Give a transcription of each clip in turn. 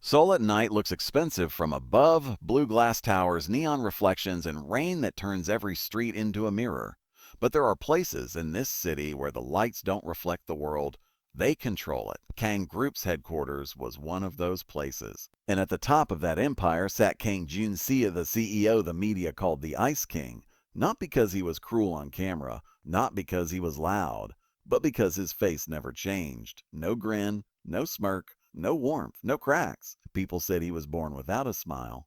Seoul at night looks expensive from above, blue glass towers, neon reflections, and rain that turns every street into a mirror. But there are places in this city where the lights don't reflect the world, they control it. Kang Group's headquarters was one of those places. And at the top of that empire sat Kang Jun-sia, the CEO the media called the Ice King, not because he was cruel on camera, not because he was loud, but because his face never changed. No grin, no smirk, no warmth, no cracks. People said he was born without a smile.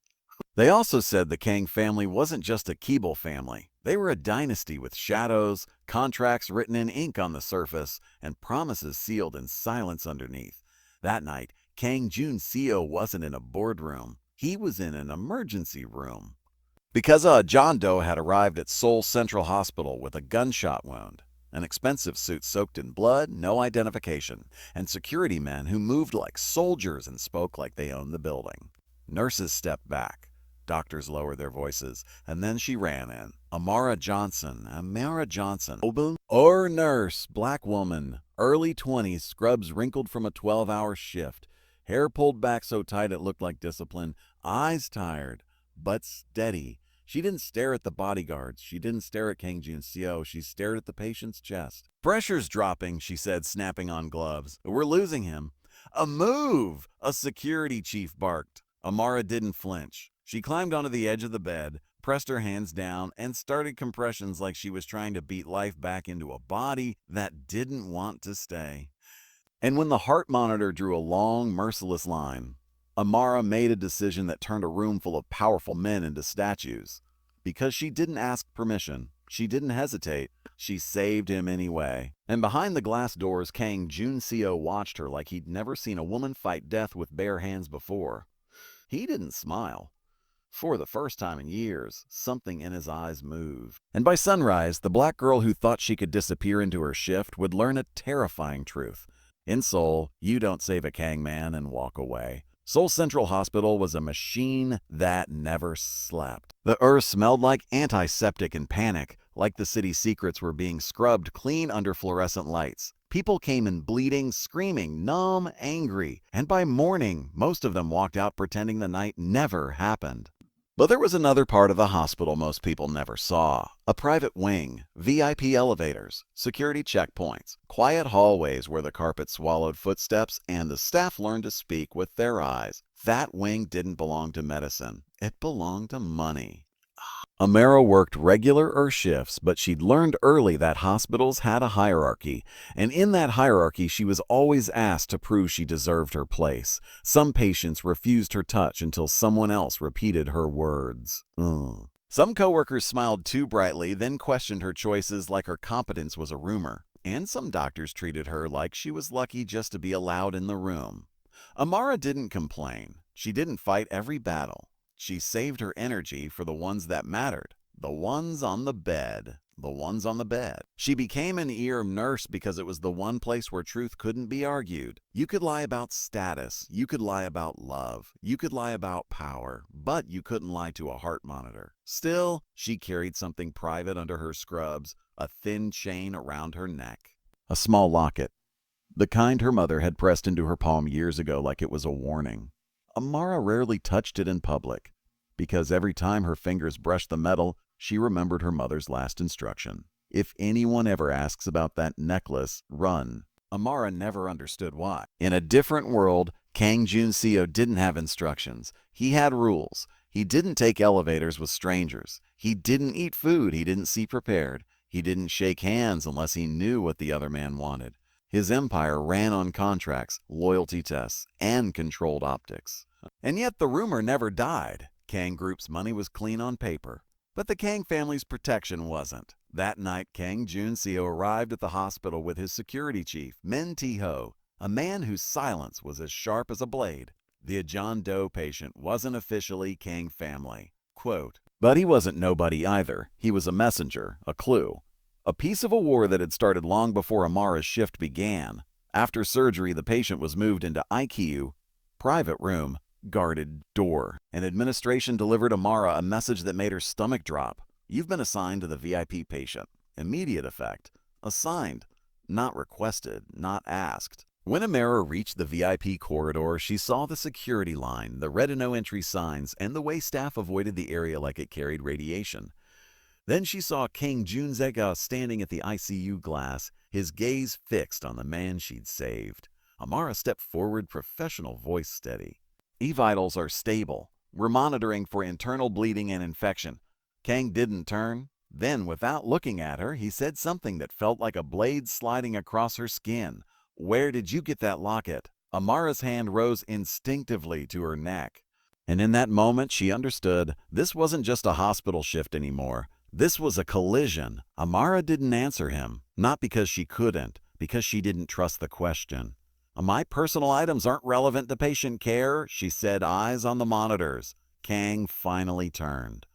They also said the Kang family wasn't just a Keeble family. They were a dynasty with shadows, contracts written in ink on the surface, and promises sealed in silence underneath. That night, Kang Jun-seo wasn't in a boardroom. He was in an emergency room. Because John Doe had arrived at Seoul Central Hospital with a gunshot wound. An expensive suit soaked in blood, no identification, and security men who moved like soldiers and spoke like they owned the building. Nurses stepped back. Doctors lowered their voices, and then she ran in. Amara Johnson, or nurse, black woman, early 20s, scrubs wrinkled from a 12-hour shift, hair pulled back so tight it looked like discipline, eyes tired, but steady. She didn't stare at the bodyguards. She didn't stare at Kang Jun-seo. She stared at the patient's chest. "Pressure's dropping," she said, snapping on gloves. "We're losing him." "A move!" a security chief barked. Amara didn't flinch. She climbed onto the edge of the bed, pressed her hands down, and started compressions like she was trying to beat life back into a body that didn't want to stay. And when the heart monitor drew a long, merciless line, Amara made a decision that turned a room full of powerful men into statues. Because she didn't ask permission, she didn't hesitate, she saved him anyway. And behind the glass doors, Kang Jun-seo watched her like he'd never seen a woman fight death with bare hands before. He didn't smile. For the first time in years, something in his eyes moved. And by sunrise, the black girl who thought she could disappear into her shift would learn a terrifying truth. In Seoul, you don't save a Kang man and walk away. Seoul Central Hospital was a machine that never slept. The earth smelled like antiseptic and panic, like the city's secrets were being scrubbed clean under fluorescent lights. People came in bleeding, screaming, numb, angry, and by morning, most of them walked out pretending the night never happened. But there was another part of the hospital most people never saw. A private wing, VIP elevators, security checkpoints, quiet hallways where the carpet swallowed footsteps and the staff learned to speak with their eyes. That wing didn't belong to medicine. It belonged to money. Amara worked regular shifts, but she'd learned early that hospitals had a hierarchy, and in that hierarchy she was always asked to prove she deserved her place. Some patients refused her touch until someone else repeated her words. Some coworkers smiled too brightly, then questioned her choices like her competence was a rumor, and some doctors treated her like she was lucky just to be allowed in the room. Amara didn't complain. She didn't fight every battle. She saved her energy for the ones that mattered, the ones on the bed. She became an ER nurse because it was the one place where truth couldn't be argued. You could lie about status, you could lie about love, you could lie about power, but you couldn't lie to a heart monitor. Still, she carried something private under her scrubs, a thin chain around her neck. A small locket, the kind her mother had pressed into her palm years ago like it was a warning. Amara rarely touched it in public, because every time her fingers brushed the metal, she remembered her mother's last instruction. If anyone ever asks about that necklace, run. Amara never understood why. In a different world, Kang Jun-seo didn't have instructions. He had rules. He didn't take elevators with strangers. He didn't eat food he didn't see prepared. He didn't shake hands unless he knew what the other man wanted. His empire ran on contracts, loyalty tests, and controlled optics. And yet the rumor never died. Kang Group's money was clean on paper. But the Kang family's protection wasn't. That night, Kang Jun-seo arrived at the hospital with his security chief, Min Tae-ho, a man whose silence was as sharp as a blade. The John Doe patient wasn't officially Kang family. Quote, but he wasn't nobody either. He was a messenger, a clue. A piece of a war that had started long before Amara's shift began. After surgery, the patient was moved into ICU, private room, guarded door. And administration delivered Amara a message that made her stomach drop. You've been assigned to the VIP patient. Immediate effect. Assigned. Not requested, not asked. When Amara reached the VIP corridor, she saw the security line, the red and no entry signs, and the way staff avoided the area like it carried radiation. Then she saw King Junzega standing at the ICU glass, his gaze fixed on the man she'd saved. Amara stepped forward, professional voice steady. "E-vitals are stable. We're monitoring for internal bleeding and infection." Kang didn't turn. Then, without looking at her, he said something that felt like a blade sliding across her skin. "Where did you get that locket?" Amara's hand rose instinctively to her neck. And in that moment, she understood this wasn't just a hospital shift anymore. This was a collision. Amara didn't answer him, not because she couldn't, because she didn't trust the question. "My personal items aren't relevant to patient care," she said, eyes on the monitors. Kang finally turned.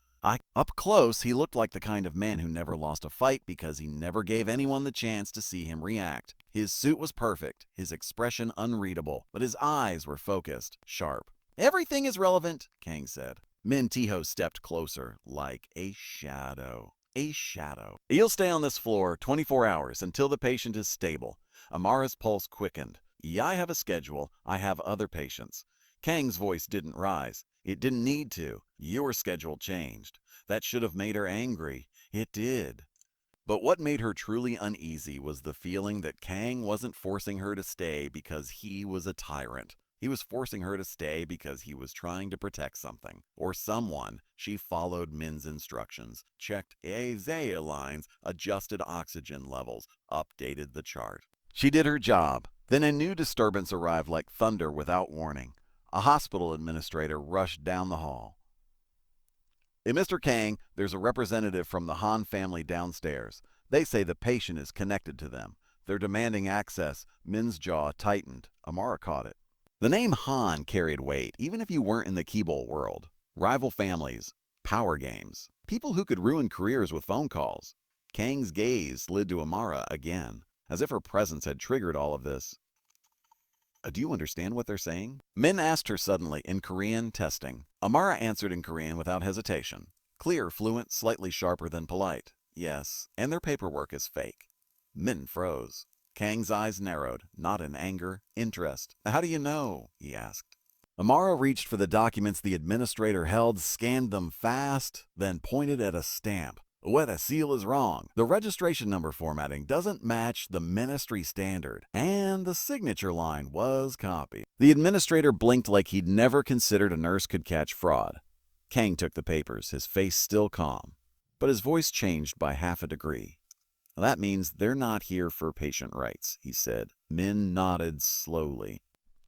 Up close, he looked like the kind of man who never lost a fight because he never gave anyone the chance to see him react. His suit was perfect, his expression unreadable, but his eyes were focused, sharp. "Everything is relevant," Kang said. Min Tiho stepped closer, like a shadow. A shadow. "You'll stay on this floor 24 hours until the patient is stable." Amara's pulse quickened. "Yeah, I have a schedule. I have other patients." Kang's voice didn't rise. It didn't need to. Your schedule changed. That should have made her angry. It did. But what made her truly uneasy was the feeling that Kang wasn't forcing her to stay because he was a tyrant. He was forcing her to stay because he was trying to protect something or someone. She followed Min's instructions, checked Isaiah lines, adjusted oxygen levels, updated the chart. She did her job. Then a new disturbance arrived like thunder without warning. A hospital administrator rushed down the hall. "Hey, Mr. Kang, there's a representative from the Han family downstairs. They say the patient is connected to them. They're demanding access." Min's jaw tightened. Amara caught it. The name Han carried weight, even if you weren't in the Keeble world. Rival families, power games, people who could ruin careers with phone calls. Kang's gaze slid to Amara again, as if her presence had triggered all of this. "Do you understand what they're saying?" Min asked her suddenly, in Korean, testing. Amara answered in Korean without hesitation. Clear, fluent, slightly sharper than polite. "Yes, and their paperwork is fake." Min froze. Kang's eyes narrowed, not in anger, interest. "How do you know?" he asked. Amara reached for the documents the administrator held, scanned them fast, then pointed at a stamp. "What a seal is wrong. The registration number formatting doesn't match the ministry standard, and the signature line was copied." The administrator blinked like he'd never considered a nurse could catch fraud. Kang took the papers, his face still calm, but his voice changed by half a degree. "That means they're not here for patient rights," he said. Min nodded slowly.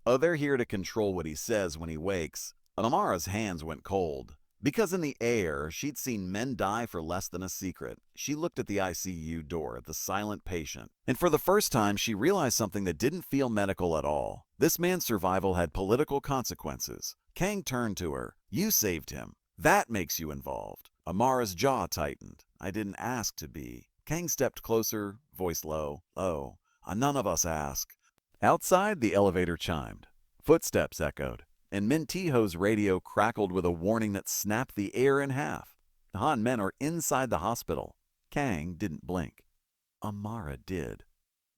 "Oh, they're here to control what he says when he wakes." Amara's hands went cold. Because in the air, she'd seen men die for less than a secret. She looked at the ICU door, at the silent patient. And for the first time, she realized something that didn't feel medical at all. This man's survival had political consequences. Kang turned to her. "You saved him. That makes you involved." Amara's jaw tightened. "I didn't ask to be." Kang stepped closer, voice low. "Oh, none of us ask." Outside, the elevator chimed. Footsteps echoed. And Min Tiho's radio crackled with a warning that snapped the air in half. The Han men are inside the hospital. Kang didn't blink. Amara did.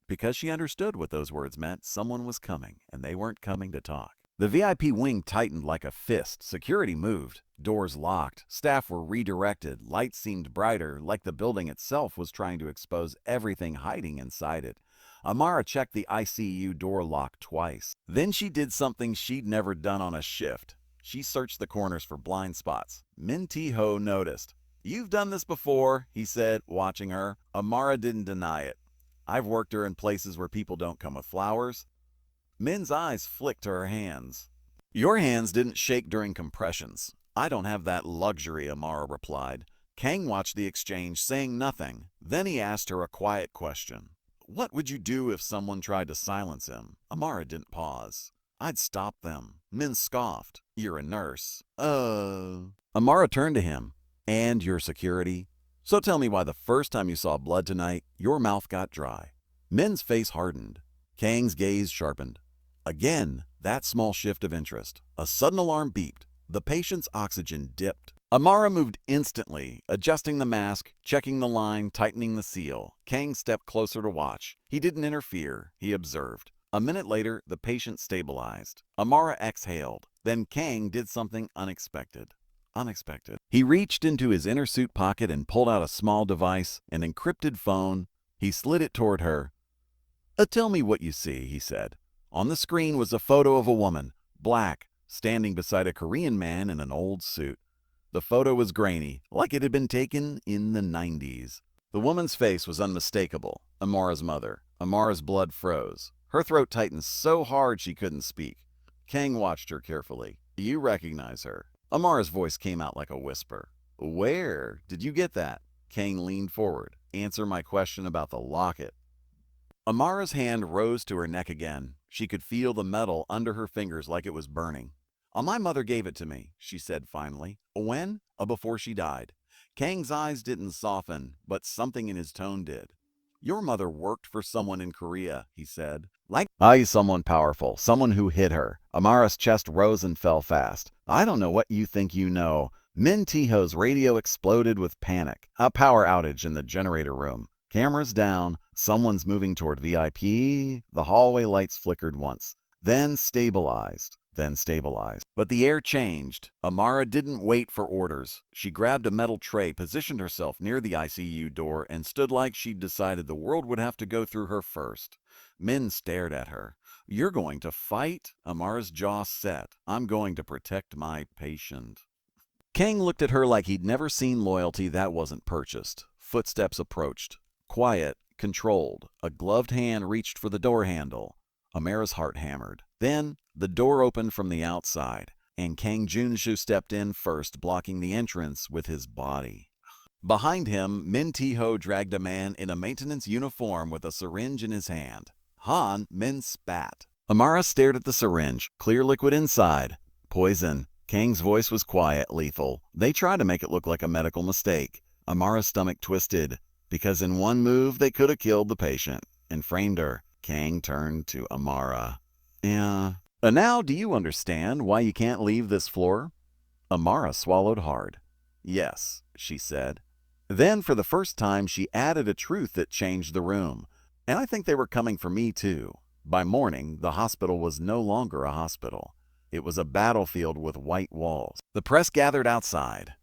Because she understood what those words meant, someone was coming, and they weren't coming to talk. The VIP wing tightened like a fist. Security moved. Doors locked. Staff were redirected. Lights seemed brighter, like the building itself was trying to expose everything hiding inside it. Amara checked the ICU door lock twice. Then she did something she'd never done on a shift. She searched the corners for blind spots. Min Tiho noticed. "You've done this before," he said, watching her. Amara didn't deny it. "I've worked her in places where people don't come with flowers." Min's eyes flicked to her hands. "Your hands didn't shake during compressions." "I don't have that luxury," Amara replied. Kang watched the exchange, saying nothing. Then he asked her a quiet question. "What would you do if someone tried to silence him?" Amara didn't pause. "I'd stop them." Min scoffed. "You're a nurse." Amara turned to him. "And your security? So tell me why the first time you saw blood tonight, your mouth got dry." Min's face hardened. Kang's gaze sharpened. Again, that small shift of interest. A sudden alarm beeped. The patient's oxygen dipped. Amara moved instantly, adjusting the mask, checking the line, tightening the seal. Kang stepped closer to watch. He didn't interfere. He observed. A minute later, the patient stabilized. Amara exhaled. Then Kang did something unexpected. He reached into his inner suit pocket and pulled out a small device, an encrypted phone. He slid it toward her. Tell me what you see, he said. On the screen was a photo of a woman, black, standing beside a Korean man in an old suit. The photo was grainy, like it had been taken in the 90s. The woman's face was unmistakable. Amara's mother. Amara's blood froze. Her throat tightened so hard she couldn't speak. Kang watched her carefully. You recognize her. Amara's voice came out like a whisper. Where did you get that? Kang leaned forward. Answer my question about the locket. Amara's hand rose to her neck again. She could feel the metal under her fingers like it was burning. My mother gave it to me, she said finally. When? Before she died. Kang's eyes didn't soften, but something in his tone did. Your mother worked for someone in Korea, he said. Someone powerful, someone who hit her. Amara's chest rose and fell fast. I don't know what you think you know. Min Tiho's radio exploded with panic. A power outage in the generator room. Cameras down. Someone's moving toward VIP. The hallway lights flickered once. Then stabilized. But the air changed. Amara didn't wait for orders. She grabbed a metal tray, positioned herself near the ICU door, and stood like she'd decided the world would have to go through her first. Min stared at her. You're going to fight? Amara's jaw set. I'm going to protect my patient. Kang looked at her like he'd never seen loyalty that wasn't purchased. Footsteps approached. Quiet, controlled. A gloved hand reached for the door handle. Amara's heart hammered. Then, the door opened from the outside, and Kang Junshu stepped in first, blocking the entrance with his body. Behind him, Min Tiho dragged a man in a maintenance uniform with a syringe in his hand. Min spat. Amara stared at the syringe, clear liquid inside. Poison. Kang's voice was quiet, lethal. They tried to make it look like a medical mistake. Amara's stomach twisted, because in one move they could have killed the patient and framed her. Kang turned to Amara. Yeah. Now do you understand why you can't leave this floor? Amara swallowed hard. Yes, she said. Then for the first time she added a truth that changed the room. And I think they were coming for me too. By morning, the hospital was no longer a hospital. It was a battlefield with white walls. The press gathered outside.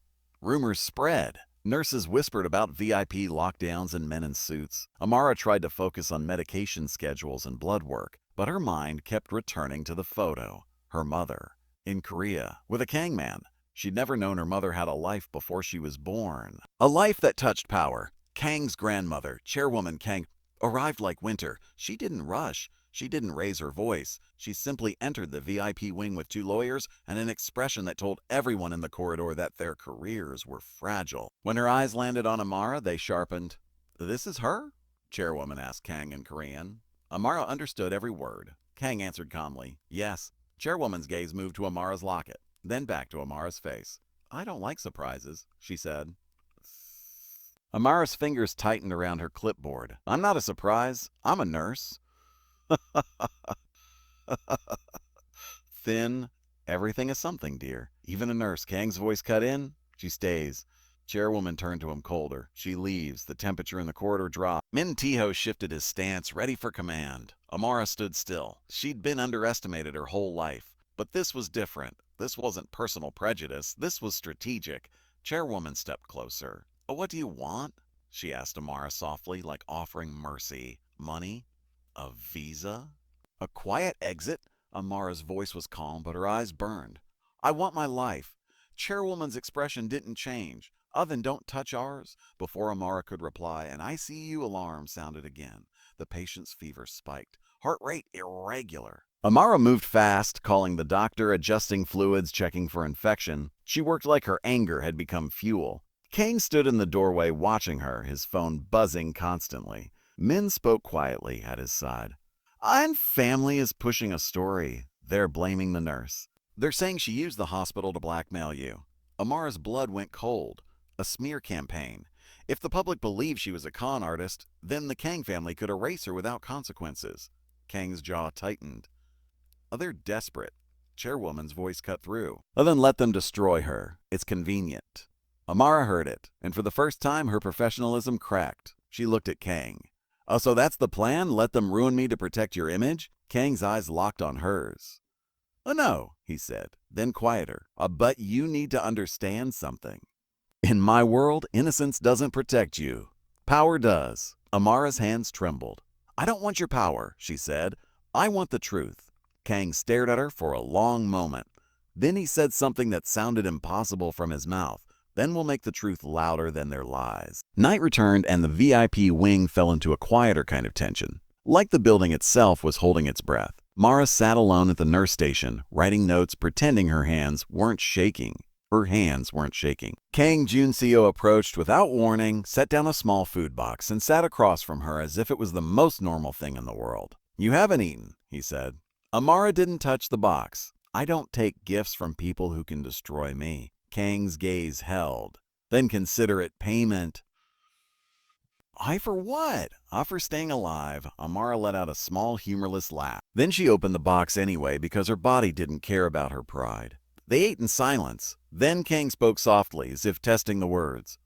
Rumors spread. Nurses whispered about VIP lockdowns and men in suits. Amara tried to focus on medication schedules and blood work, but her mind kept returning to the photo. Her mother. In Korea, with a Kang man. She'd never known her mother had a life before she was born. A life that touched power. Kang's grandmother, Chairwoman Kang, arrived like winter. She didn't rush. She didn't raise her voice. She simply entered the VIP wing with 2 lawyers and an expression that told everyone in the corridor that their careers were fragile. When her eyes landed on Amara, they sharpened. This is her? Chairwoman asked Kang in Korean. Amara understood every word. Kang answered calmly, yes. Chairwoman's gaze moved to Amara's locket, then back to Amara's face. I don't like surprises, she said. Amara's fingers tightened around her clipboard. I'm not a surprise. I'm a nurse. Thin. Everything is something, dear. Even a nurse. Kang's voice cut in. She stays. Chairwoman turned to him colder. She leaves. The temperature in the corridor dropped. Min Tiho shifted his stance, ready for command. Amara stood still. She'd been underestimated her whole life. But this was different. This wasn't personal prejudice. This was strategic. Chairwoman stepped closer. What do you want? She asked Amara softly, like offering mercy. Money? A visa? A quiet exit? Amara's voice was calm, but her eyes burned. I want my life. Chairwoman's expression didn't change. Then don't touch ours. Before Amara could reply, an ICU alarm sounded again. The patient's fever spiked. Heart rate irregular. Amara moved fast, calling the doctor, adjusting fluids, checking for infection. She worked like her anger had become fuel. Kang stood in the doorway watching her, his phone buzzing constantly. Min spoke quietly at his side. And family is pushing a story. They're blaming the nurse. They're saying she used the hospital to blackmail you. Amara's blood went cold. A smear campaign. If the public believed she was a con artist, then the Kang family could erase her without consequences. Kang's jaw tightened. They're desperate. Chairwoman's voice cut through. Then let them destroy her. It's convenient. Amara heard it, and for the first time her professionalism cracked. She looked at Kang. So that's the plan? Let them ruin me to protect your image? Kang's eyes locked on hers. "Oh, no," he said, then quieter. But you need to understand something. In my world, innocence doesn't protect you. Power does." Amara's hands trembled. "I don't want your power," she said. "I want the truth." Kang stared at her for a long moment. Then he said something that sounded impossible from his mouth. "Then we'll make the truth louder than their lies." Night returned and the VIP wing fell into a quieter kind of tension. Like the building itself was holding its breath. Mara sat alone at the nurse station, writing notes, pretending her hands weren't shaking. Her hands weren't shaking. Kang Junseo approached without warning, set down a small food box, and sat across from her as if it was the most normal thing in the world. "You haven't eaten," he said. Amara didn't touch the box. "I don't take gifts from people who can destroy me." Kang's gaze held. "Then consider it payment." "I for what?" For staying alive." Amara let out a small, humorless laugh. Then she opened the box anyway because her body didn't care about her pride. They ate in silence. Then Kang spoke softly, as if testing the words.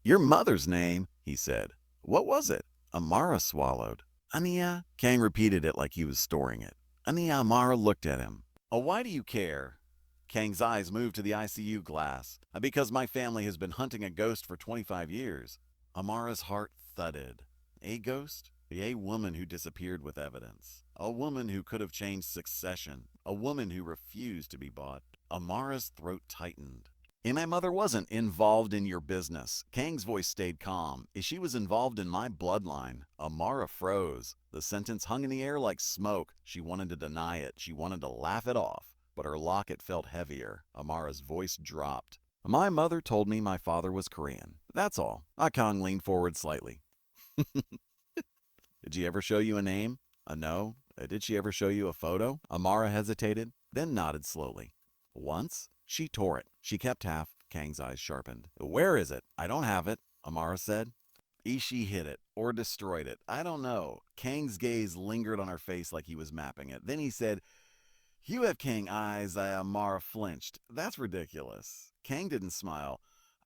"Your mother's name," he said. "What was it?" Amara swallowed. "Ania." Kang repeated it like he was storing it. Ania. Amara looked at him. "Oh, why do you care?" Kang's eyes moved to the ICU glass. "Because my family has been hunting a ghost for 25 years. Amara's heart thudded. A ghost? A woman who disappeared with evidence. A woman who could have changed succession. A woman who refused to be bought. Amara's throat tightened. "And my mother wasn't involved in your business." Kang's voice stayed calm. "She was involved in my bloodline." Amara froze. The sentence hung in the air like smoke. She wanted to deny it. She wanted to laugh it off. But her locket felt heavier. Amara's voice dropped. "My mother told me my father was Korean. That's all." Kang leaned forward slightly. "Did she ever show you a name?" "No." "Did she ever show you a photo?" Amara hesitated, then nodded slowly. "Once." "She tore it." "She kept half." Kang's eyes sharpened. "Where is it?" "I don't have it," Amara said. "She hid it, or destroyed it. I don't know." Kang's gaze lingered on her face like he was mapping it. Then he said, "You have Kang eyes." Amara flinched. "That's ridiculous." Kang didn't smile.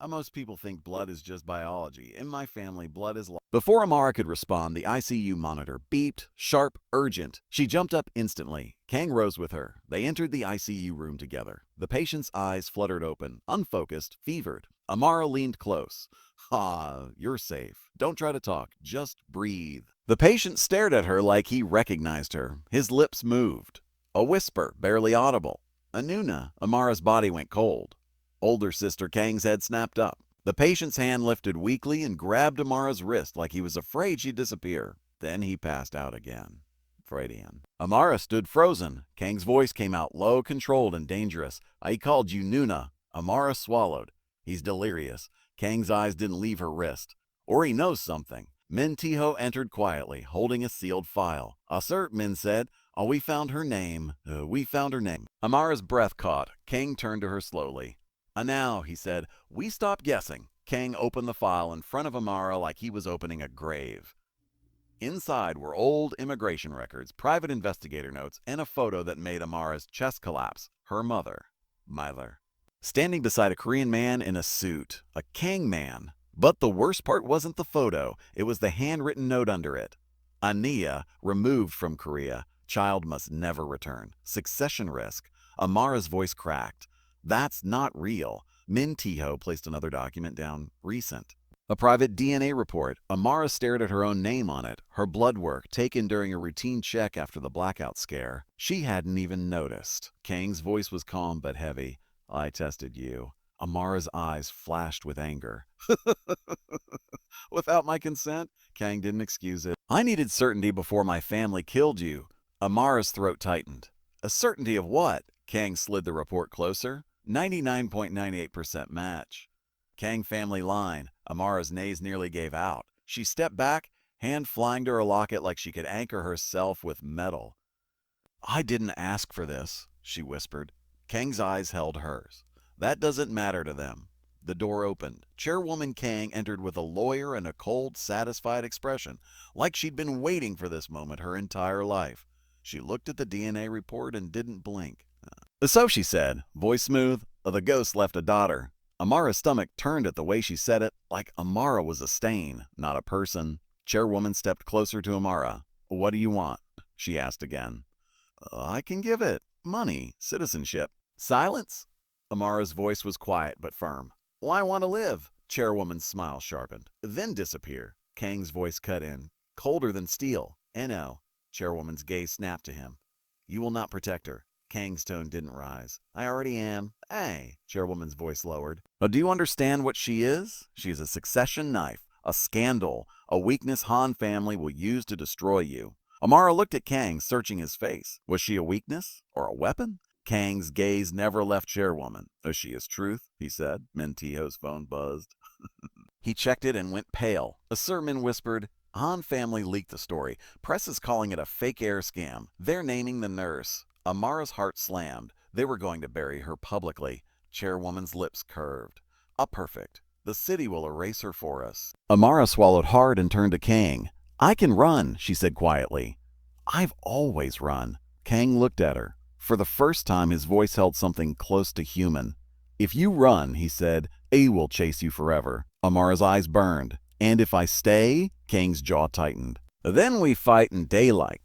Most people think blood is just biology. In my family, blood is life." Before Amara could respond, the ICU monitor beeped, sharp, urgent. She jumped up instantly. Kang rose with her. They entered the ICU room together. The patient's eyes fluttered open, unfocused, fevered. Amara leaned close. "You're safe. Don't try to talk. Just breathe." The patient stared at her like he recognized her. His lips moved. A whisper, barely audible. "Anuna." Amara's body went cold. Older sister Kang's head snapped up. The patient's hand lifted weakly and grabbed Amara's wrist like he was afraid she'd disappear. Then he passed out again. Freudian. Amara stood frozen. Kang's voice came out low, controlled, and dangerous. "I called you Nuna." Amara swallowed. "He's delirious." Kang's eyes didn't leave her wrist. "Or he knows something." Min Tiho entered quietly, holding a sealed file. "Sir," Min said. We found her name. We found her name." Amara's breath caught. Kang turned to her slowly. "Now," he said, "we stop guessing." Kang opened the file in front of Amara like he was opening a grave. Inside were old immigration records, private investigator notes, and a photo that made Amara's chest collapse. Her mother, standing beside a Korean man in a suit. A Kang man. But the worst part wasn't the photo. It was the handwritten note under it. "Ania, removed from Korea. Child must never return. Succession risk." Amara's voice cracked. "That's not real." Min Tiho placed another document down. Recent. A private DNA report. Amara stared at her own name on it. Her blood work, taken during a routine check after the blackout scare. She hadn't even noticed. Kang's voice was calm but heavy. "I tested you." Amara's eyes flashed with anger. "Without my consent?" Kang didn't excuse it. "I needed certainty before my family killed you." Amara's throat tightened. "A certainty of what?" Kang slid the report closer. 99.98% match. Kang family line. Amara's nays nearly gave out. She stepped back, hand flying to her locket like she could anchor herself with metal. "I didn't ask for this," she whispered. Kang's eyes held hers. "That doesn't matter to them." The door opened. Chairwoman Kang entered with a lawyer and a cold, satisfied expression, like she'd been waiting for this moment her entire life. She looked at the DNA report and didn't blink. "So," she said, voice smooth, "the ghost left a daughter." Amara's stomach turned at the way she said it, like Amara was a stain, not a person. Chairwoman stepped closer to Amara. "What do you want?" she asked again. I can give it. Money, citizenship. Silence? Amara's voice was quiet but firm. Well, I want to live. Chairwoman's smile sharpened, then disappear. Kang's voice cut in, colder than steel. N.O. Chairwoman's gaze snapped to him. You will not protect her. Kang's tone didn't rise. I already am. Hey, Chairwoman's voice lowered. Do you understand what she is? She is a succession knife, a scandal, a weakness Han family will use to destroy you. Amara looked at Kang, searching his face. Was she a weakness or a weapon? Kang's gaze never left Chairwoman. She is truth, he said. Mentijo's phone buzzed. He checked it and went pale. Sir Min whispered, Han family leaked the story. Press is calling it a fake air scam. They're naming the nurse. Amara's heart slammed. They were going to bury her publicly. Chairwoman's lips curved. Perfect. The city will erase her for us. Amara swallowed hard and turned to Kang. I can run, she said quietly. I've always run. Kang looked at her. For the first time, his voice held something close to human. If you run, he said, A will chase you forever. Amara's eyes burned. And if I stay? Kang's jaw tightened. Then we fight in daylight.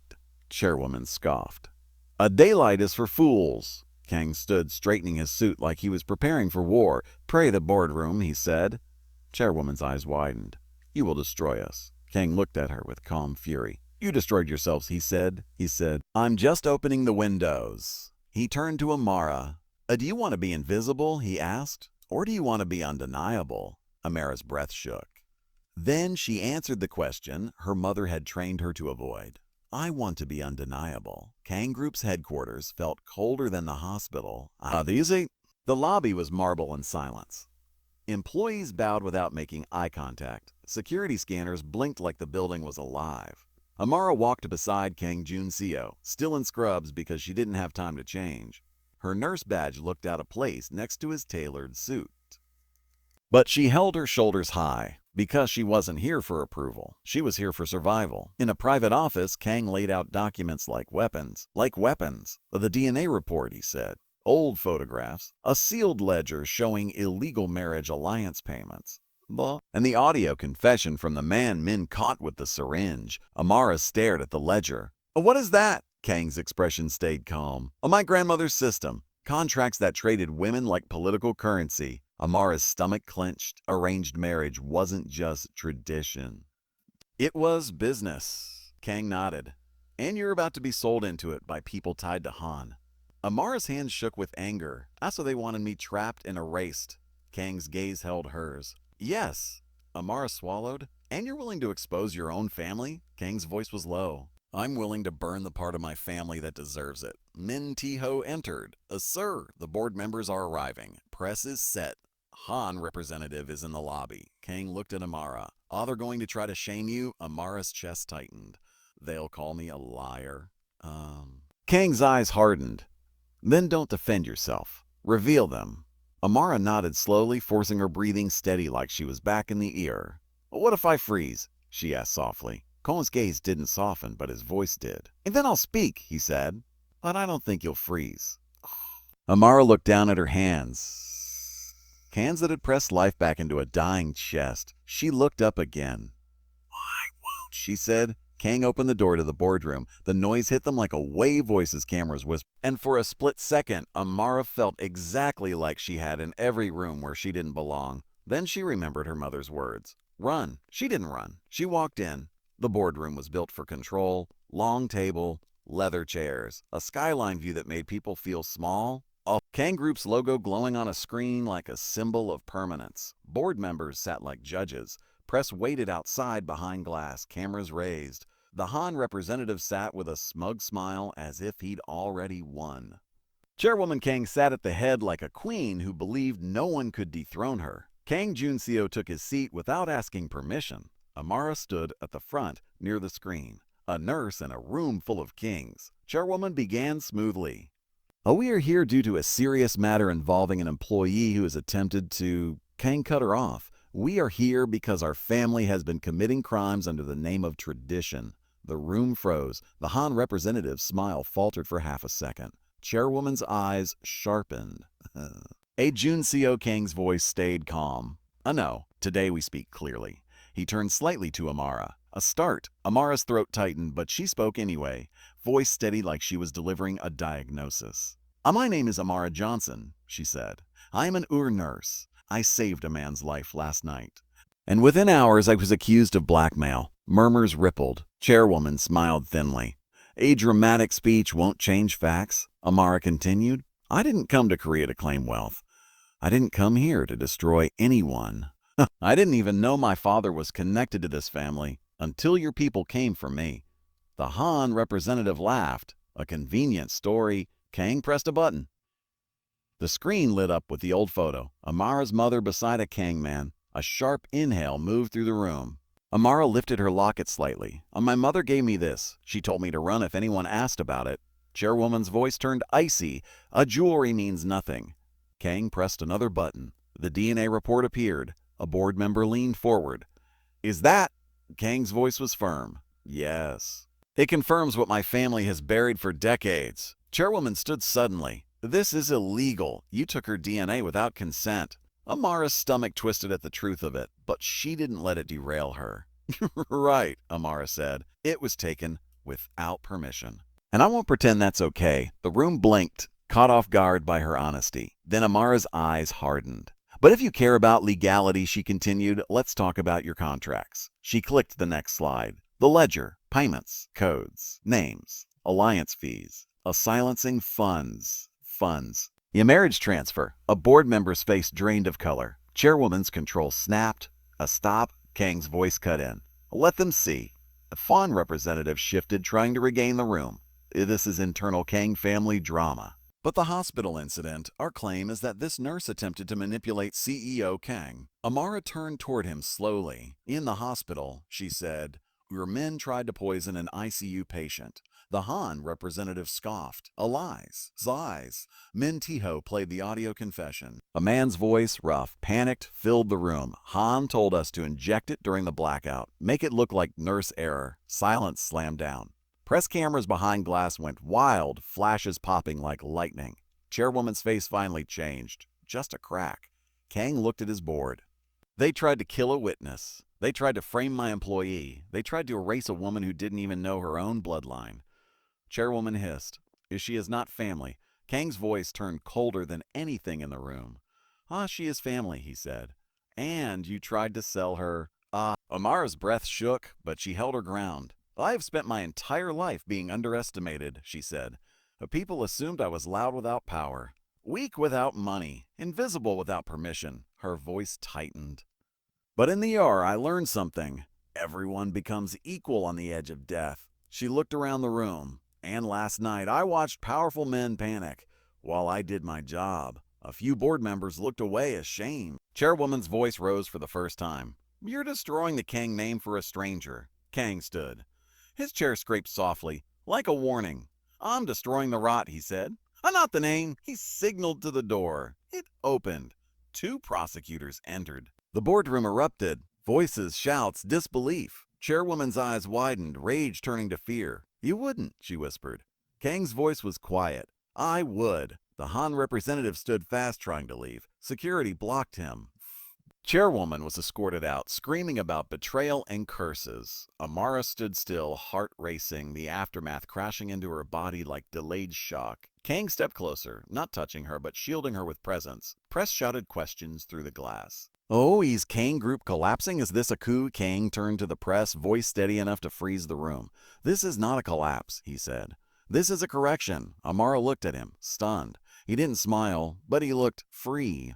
Chairwoman scoffed. A daylight is for fools. Kang stood, straightening his suit like he was preparing for war. Pray the boardroom, he said. Chairwoman's eyes widened. You will destroy us. Kang looked at her with calm fury. You destroyed yourselves, he said. I'm just opening the windows. He turned to Amara. Do you want to be invisible, he asked, or do you want to be undeniable? Amara's breath shook. Then she answered the question her mother had trained her to avoid. I want to be undeniable. Kang Group's headquarters felt colder than the hospital. Easy. The lobby was marble and silence. Employees bowed without making eye contact. Security scanners blinked like the building was alive. Amara walked beside Kang Junseo, still in scrubs because she didn't have time to change. Her nurse badge looked out of place next to his tailored suit. But she held her shoulders high. Because she wasn't here for approval. She was here for survival. In a private office, Kang laid out documents like weapons. Like weapons. The DNA report, he said. Old photographs. A sealed ledger showing illegal marriage alliance payments. And the audio confession from the man Min caught with the syringe. Amara stared at the ledger. What is that? Kang's expression stayed calm. My grandmother's system. Contracts that traded women like political currency. Amara's stomach clenched. Arranged marriage wasn't just tradition. It was business. Kang nodded. And you're about to be sold into it by people tied to Han. Amara's hands shook with anger. So they wanted me trapped and erased. Kang's gaze held hers. Yes. Amara swallowed. And you're willing to expose your own family? Kang's voice was low. I'm willing to burn the part of my family that deserves it. Min Tiho entered. Sir, the board members are arriving. Press is set. Han representative is in the lobby. Kang looked at Amara. They're going to try to shame you? Amara's chest tightened. They'll call me a liar. Kang's eyes hardened. Then don't defend yourself. Reveal them. Amara nodded slowly, forcing her breathing steady like she was back in the ear. What if I freeze? She asked softly. Cohen's gaze didn't soften, but his voice did. And then I'll speak, he said. But I don't think you'll freeze. Amara looked down at her hands. Hands that had pressed life back into a dying chest. She looked up again. I won't, she said. Kang opened the door to the boardroom. The noise hit them like a wave voice's cameras whispered. And for a split second, Amara felt exactly like she had in every room where she didn't belong. Then she remembered her mother's words. Run. She didn't run. She walked in. The boardroom was built for control. Long table, leather chairs, a skyline view that made people feel small. Kang Group's logo glowing on a screen like a symbol of permanence. Board members sat like judges. Press waited outside behind glass, cameras raised. The Han representative sat with a smug smile as if he'd already won. Chairwoman Kang sat at the head like a queen who believed no one could dethrone her. Kang Junseo took his seat without asking permission. Amara stood at the front, near the screen. A nurse in a room full of kings. Chairwoman began smoothly. We are here due to a serious matter involving an employee who has attempted to... Kang cut her off. We are here because our family has been committing crimes under the name of tradition. The room froze. The Han representative's smile faltered for half a second. Chairwoman's eyes sharpened. Junseo Kang's voice stayed calm. No, today we speak clearly. He turned slightly to Amara. A start. Amara's throat tightened, but she spoke anyway. voice steady like she was delivering a diagnosis. My name is Amara Johnson," she said. "I am an nurse. I saved a man's life last night." And within hours, I was accused of blackmail. Murmurs rippled. Chairwoman smiled thinly. "A dramatic speech won't change facts," Amara continued. "I didn't come to Korea to claim wealth. I didn't come here to destroy anyone. I didn't even know my father was connected to this family until your people came for me." The Han representative laughed. A convenient story. Kang pressed a button. The screen lit up with the old photo. Amara's mother beside a Kang man. A sharp inhale moved through the room. Amara lifted her locket slightly. "My mother gave me this. She told me to run if anyone asked about it." Chairwoman's voice turned icy. "A jewelry means nothing." Kang pressed another button. The DNA report appeared. A board member leaned forward. "Is that?" Kang's voice was firm. "Yes. It confirms what my family has buried for decades." Chairwoman stood suddenly. "This is illegal. You took her DNA without consent." Amara's stomach twisted at the truth of it, but she didn't let it derail her. "Right," Amara said. "It was taken without permission. And I won't pretend that's okay." The room blinked, caught off guard by her honesty. Then Amara's eyes hardened. "But if you care about legality," she continued, "let's talk about your contracts." She clicked the next slide. The ledger, payments, codes, names, alliance fees, silencing funds. A marriage transfer. A board member's face drained of color. Chairwoman's control snapped. A stop. Kang's voice cut in. "Let them see." The Fawn representative shifted, trying to regain the room. "This is internal Kang family drama." "But the hospital incident, our claim is that this nurse attempted to manipulate CEO Kang." Amara turned toward him slowly. "In the hospital," she said, "your men tried to poison an ICU patient." The Han representative scoffed. "Lies. Lies." Min Tiho played the audio confession. A man's voice, rough, panicked, filled the room. "Han told us to inject it during the blackout. Make it look like nurse error." Silence slammed down. Press cameras behind glass went wild, flashes popping like lightning. Chairwoman's face finally changed. Just a crack. Kang looked at his board. "They tried to kill a witness. They tried to frame my employee. They tried to erase a woman who didn't even know her own bloodline." Chairwoman hissed. "She is not family." Kang's voice turned colder than anything in the room. She is family," he said. "And you tried to sell her." Amara's breath shook, but she held her ground. "I have spent my entire life being underestimated," she said. "People assumed I was loud without power, weak without money, invisible without permission." Her voice tightened. "But in the ER, I learned something. Everyone becomes equal on the edge of death." She looked around the room. "And last night, I watched powerful men panic while I did my job. A few board members looked away ashamed." Chairwoman's voice rose for the first time. "You're destroying the Kang name for a stranger." Kang stood. His chair scraped softly, like a warning. "I'm destroying the rot," he said. Not the name." He signaled to the door. It opened. 2 prosecutors entered. The boardroom erupted. Voices, shouts, disbelief. Chairwoman's eyes widened, rage turning to fear. "You wouldn't," she whispered. Kang's voice was quiet. "I would." The Han representative stood fast, trying to leave. Security blocked him. Chairwoman was escorted out, screaming about betrayal and curses. Amara stood still, heart racing, the aftermath crashing into her body like delayed shock. Kang stepped closer, not touching her, but shielding her with presence. Press shouted questions through the glass. "Oh, is Kang Group collapsing? Is this a coup?" Kang turned to the press, voice steady enough to freeze the room. "This is not a collapse," he said. "This is a correction." Amara looked at him, stunned. He didn't smile, but he looked free,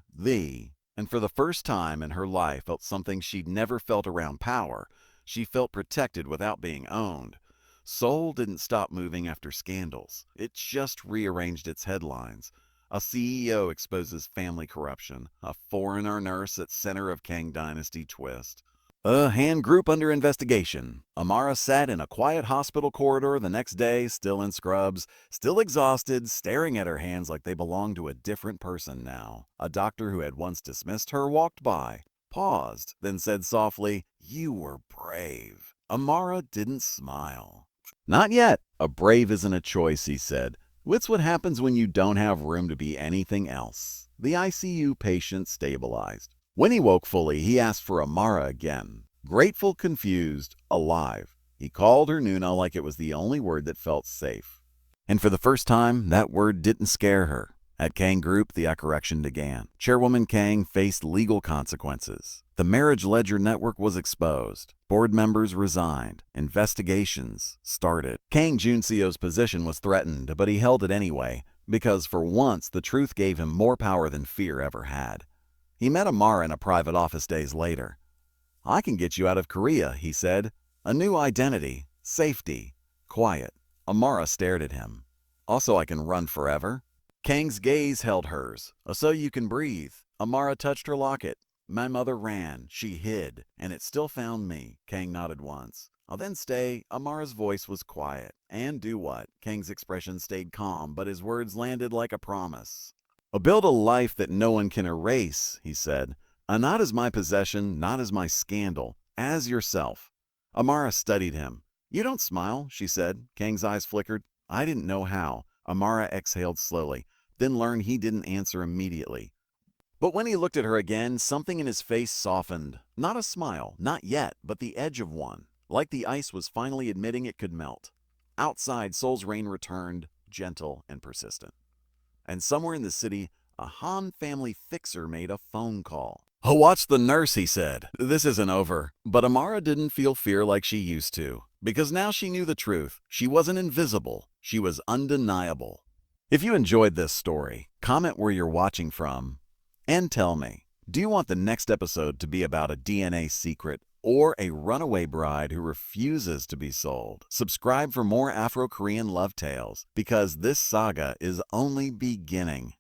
and for the first time in her life felt something she'd never felt around power. She felt protected without being owned. Seoul didn't stop moving after scandals. It just rearranged its headlines. A CEO exposes family corruption. A foreigner nurse at center of Kang Dynasty twist. A Han Group under investigation. Amara sat in a quiet hospital corridor the next day, still in scrubs, still exhausted, staring at her hands like they belonged to a different person now. A doctor who had once dismissed her walked by, paused, then said softly, "You were brave." Amara didn't smile. "Not yet. A brave isn't a choice," he said. "It's what happens when you don't have room to be anything else." The ICU patient stabilized. When he woke fully, he asked for Amara again. Grateful, confused, alive. He called her Nuna like it was the only word that felt safe. And for the first time, that word didn't scare her. At Kang Group, the correction began. Chairwoman Kang faced legal consequences. The marriage ledger network was exposed. Board members resigned. Investigations started. Kang Junseo's position was threatened, but he held it anyway, because for once the truth gave him more power than fear ever had. He met Amara in a private office days later. "I can get you out of Korea," he said. "A new identity, safety, quiet." Amara stared at him. "Also, I can run forever." Kang's gaze held hers. "So you can breathe." Amara touched her locket. "My mother ran. She hid. And it still found me." Kang nodded once. "I'll then stay." Amara's voice was quiet. "And do what?" Kang's expression stayed calm, but his words landed like a promise. "Build a life that no one can erase," he said. "Not as my possession, not as my scandal. As yourself." Amara studied him. "You don't smile," she said. Kang's eyes flickered. "I didn't know how." Amara exhaled slowly, then learned he didn't answer immediately. But when he looked at her again, something in his face softened. Not a smile, not yet, but the edge of one, like the ice was finally admitting it could melt. Outside, Seoul's rain returned, gentle and persistent. And somewhere in the city, a Han family fixer made a phone call. "Oh, watch the nurse," he said. "This isn't over." But Amara didn't feel fear like she used to, because now she knew the truth. She wasn't invisible. She was undeniable. If you enjoyed this story, comment where you're watching from, and tell me, do you want the next episode to be about a DNA secret or a runaway bride who refuses to be sold? Subscribe for more Afro-Korean love tales, because this saga is only beginning.